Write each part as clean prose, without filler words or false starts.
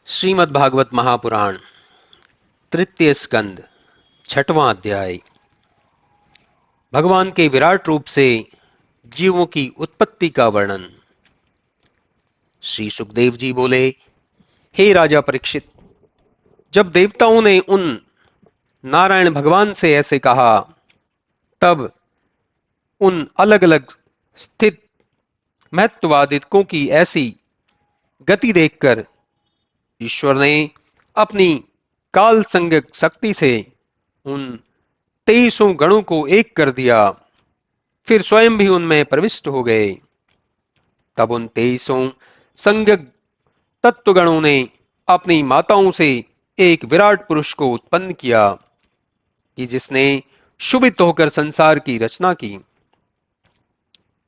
श्रीमद् भागवत महापुराण तृतीय स्कंद छठवां अध्याय। भगवान के विराट रूप से जीवों की उत्पत्ति का वर्णन। श्री सुखदेव जी बोले, हे राजा परीक्षित, जब देवताओं ने उन नारायण भगवान से ऐसे कहा, तब उन अलग अलग स्थित महत्वादिकों की ऐसी गति देखकर ईश्वर ने अपनी काल संज्ञक शक्ति से उन 23 गणों को एक कर दिया, फिर स्वयं भी उनमें प्रविष्ट हो गए। तब उन 23 संज्ञक तत्वगणों ने अपनी माताओं से एक विराट पुरुष को उत्पन्न किया कि जिसने शुभित होकर संसार की रचना की।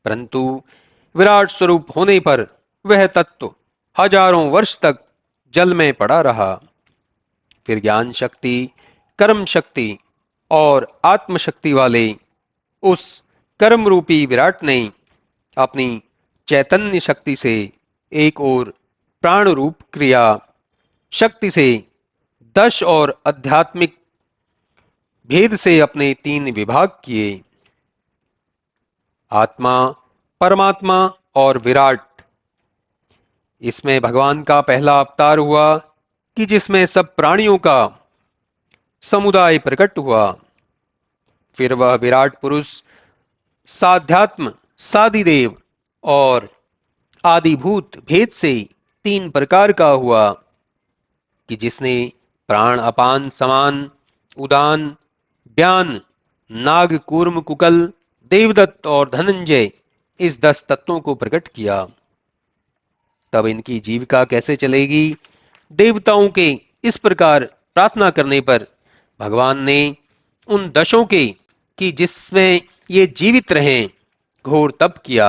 परंतु विराट स्वरूप होने पर वह तत्व हजारों वर्ष तक जल में पड़ा रहा। फिर ज्ञान शक्ति, कर्म शक्ति और आत्म शक्ति वाले उस कर्म रूपी विराट ने अपनी चैतन्य शक्ति से एक और प्राण रूप क्रिया शक्ति से 10 और आध्यात्मिक भेद से अपने 3 विभाग किए, आत्मा, परमात्मा और विराट। इसमें भगवान का पहला अवतार हुआ कि जिसमें सब प्राणियों का समुदाय प्रकट हुआ। फिर वह विराट पुरुष साध्यात्म, सादिदेव और आदिभूत भेद से 3 प्रकार का हुआ कि जिसने प्राण, अपान, समान, उदान, व्यान, नाग, कूर्म, कुकल, देवदत्त और धनंजय इस 10 तत्वों को प्रकट किया। तब इनकी जीविका कैसे चलेगी? देवताओं के इस प्रकार प्रार्थना करने पर भगवान ने उन 10 के कि जिसमें ये जीवित रहें घोर तप किया।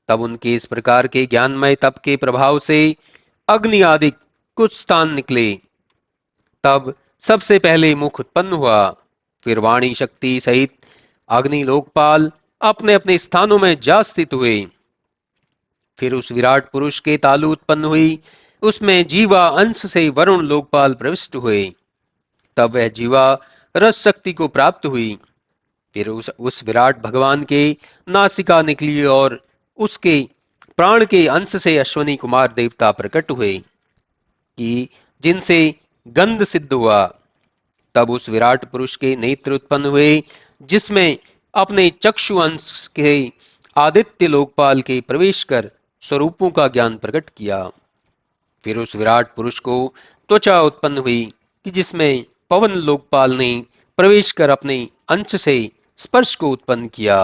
तब उनके इस प्रकार के ज्ञानमय तप के प्रभाव से अग्नि आदि कुछ स्थान निकले। तब सबसे पहले मुख उत्पन्न हुआ, फिर वाणी शक्ति सहित अग्नि लोकपाल अपने अपने स्थानों में जा स्थित हुए। फिर उस विराट पुरुष के तालु उत्पन्न हुई, उसमें जीवा अंश से वरुण लोकपाल प्रविष्ट हुए। तब वह जीवा रस शक्ति को प्राप्त हुई। फिर उस विराट भगवान के नासिका निकली और उसके प्राण के अंश से अश्वनी कुमार देवता प्रकट हुए कि जिनसे गंध सिद्ध हुआ। तब उस विराट पुरुष के नेत्र उत्पन्न हुए, जिसमें अपने चक्षु अंश के आदित्य लोकपाल के प्रवेश कर स्वरूपों का ज्ञान प्रकट किया। फिर उस विराट पुरुष को त्वचा उत्पन्न हुई कि जिसमें पवन लोकपाल ने प्रवेश कर अपने अंश से स्पर्श को उत्पन्न किया।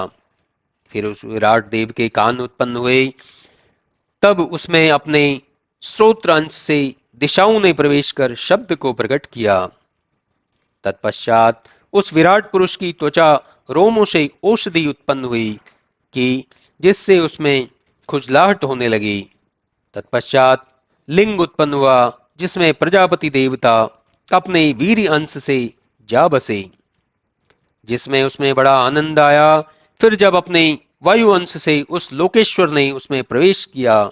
फिर उस विराट देव के कान उत्पन्न हुए, तब उसमें अपने श्रोत्र अंश से दिशाओं ने प्रवेश कर शब्द को प्रकट किया। तत्पश्चात उस विराट पुरुष की त्वचा रोमों से औषधि उत्पन्न हुई कि जिससे उसमें खुजलाहट होने लगी। तत्पश्चात लिंग उत्पन्न हुआ, जिसमें प्रजापति देवता अपने वीर अंश से जा बसे, जिसमें उसमें बड़ा आनंद आया। फिर जब अपने वायु अंश से उस लोकेश्वर ने उसमें प्रवेश किया,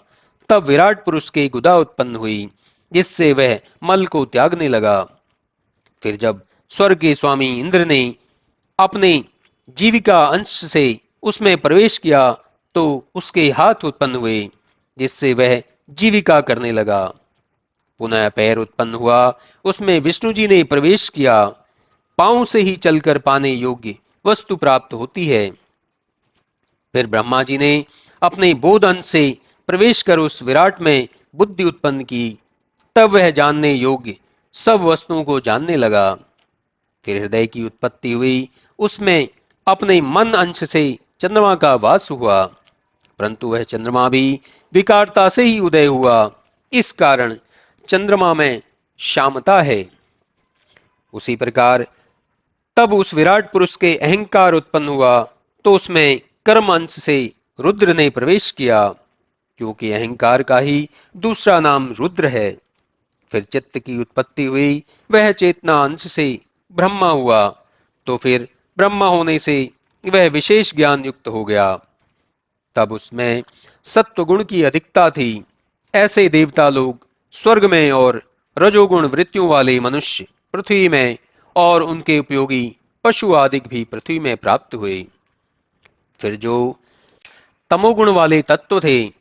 तब विराट पुरुष के गुदा उत्पन्न हुई, जिससे वह मल को त्यागने लगा। फिर जब स्वर्ग के स्वामी इंद्र ने अपने जीविका अंश से उसमें प्रवेश किया, तो उसके हाथ उत्पन्न हुए, जिससे वह जीविका करने लगा। पुनः पैर उत्पन्न हुआ, उसमें विष्णु जी ने प्रवेश किया। पांव से ही चलकर पाने योग्य वस्तु प्राप्त होती है। फिर ब्रह्मा जी ने अपने बोध अंश से प्रवेश कर उस विराट में बुद्धि उत्पन्न की। तब वह जानने योग्य सब वस्तुओं को जानने लगा। फिर हृदय की उत्पत्ति हुई, उसमें अपने मन अंश से चंद्रमा का वास हुआ, परंतु वह चंद्रमा भी विकारता से ही उदय हुआ। इस कारण चंद्रमा में श्यामता है। उसी प्रकार तब उस विराट पुरुष के अहंकार उत्पन्न हुआ, तो उसमें कर्म अंश से रुद्र ने प्रवेश किया, क्योंकि अहंकार का ही दूसरा नाम रुद्र है। फिर चित्त की उत्पत्ति हुई, वह चेतना अंश से ब्रह्मा हुआ, तो फिर ब्रह्मा होने से वह विशेष ज्ञान युक्त हो गया। तब उसमें सत्व गुण की अधिकता थी। ऐसे देवता लोग स्वर्ग में और रजोगुण वृत्तियों वाले मनुष्य पृथ्वी में और उनके उपयोगी पशु आदि भी पृथ्वी में प्राप्त हुए। फिर जो तमोगुण वाले तत्व थे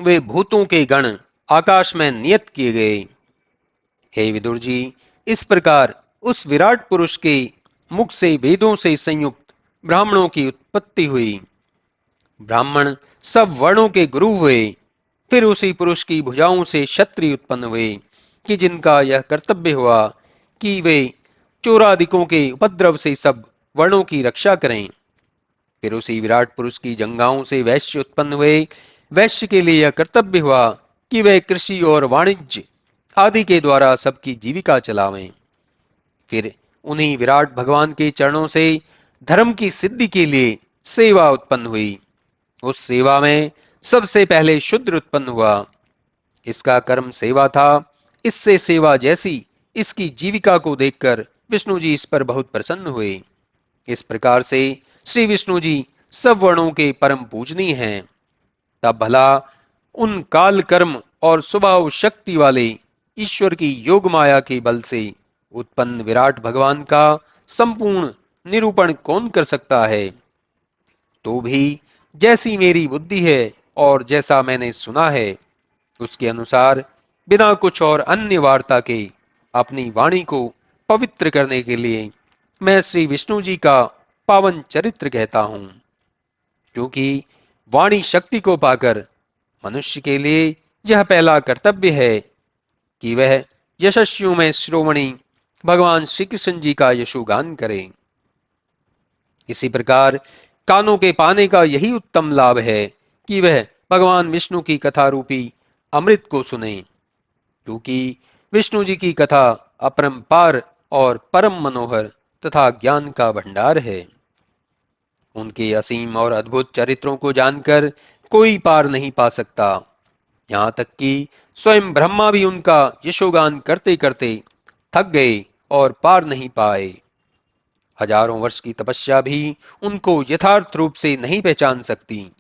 वे भूतों के गण आकाश में नियत किए गए। हे विदुर जी, इस प्रकार उस विराट पुरुष के मुख से वेदों से संयुक्त ब्राह्मणों की उत्पत्ति हुई। ब्राह्मण सब वर्णों के गुरु हुए। फिर उसी पुरुष की भुजाओं से क्षत्रिय उत्पन्न हुए कि जिनका यह कर्तव्य हुआ कि वे चोरादिकों के उपद्रव से सब वर्णों की रक्षा करें। फिर उसी विराट पुरुष की जंघाओं से वैश्य उत्पन्न हुए। वैश्य के लिए यह कर्तव्य हुआ कि वे कृषि और वाणिज्य आदि के द्वारा सबकी जीविका चलावें। फिर उन्हीं विराट भगवान के चरणों से धर्म की सिद्धि के लिए सेवा उत्पन्न हुई। उस सेवा में सबसे पहले शूद्र उत्पन्न हुआ। इसका कर्म सेवा था। इससे सेवा जैसी इसकी जीविका को देखकर विष्णु जी इस पर बहुत प्रसन्न हुए। इस प्रकार से श्री विष्णु जी सब वर्णों के परम पूजनीय हैं। तब भला उन काल कर्म और स्वभाव शक्ति वाले ईश्वर की योग माया के बल से उत्पन्न विराट भगवान का संपूर्ण निरूपण कौन कर सकता है। तो भी जैसी मेरी बुद्धि है और जैसा मैंने सुना है उसके अनुसार बिना कुछ और अन्य वार्ता के अपनी वाणी को पवित्र करने के लिए मैं श्री विष्णु जी का पावन चरित्र कहता हूं। क्योंकि वाणी शक्ति को पाकर मनुष्य के लिए यह पहला कर्तव्य है कि वह यशस्वियों में श्रोमणी भगवान श्री कृष्ण जी का यशोगान करे। इसी प्रकार कानों के पाने का यही उत्तम लाभ है कि वह भगवान विष्णु की कथा रूपी अमृत को सुने। क्योंकि विष्णु जी की कथा अपरंपार और परम मनोहर तथा ज्ञान का भंडार है। उनके असीम और अद्भुत चरित्रों को जानकर कोई पार नहीं पा सकता। यहाँ तक कि स्वयं ब्रह्मा भी उनका यशोगान करते करते थक गए और पार नहीं पाए। हजारों वर्ष की तपस्या भी उनको यथार्थ रूप से नहीं पहचान सकती।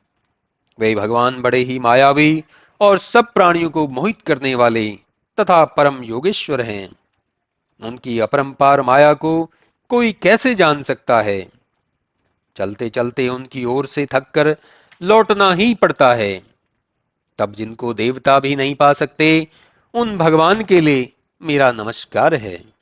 वे भगवान बड़े ही मायावी और सब प्राणियों को मोहित करने वाले तथा परम योगेश्वर हैं। उनकी अपरंपार माया को कोई कैसे जान सकता है। चलते चलते उनकी ओर से थककर लौटना ही पड़ता है। तब जिनको देवता भी नहीं पा सकते उन भगवान के लिए मेरा नमस्कार है।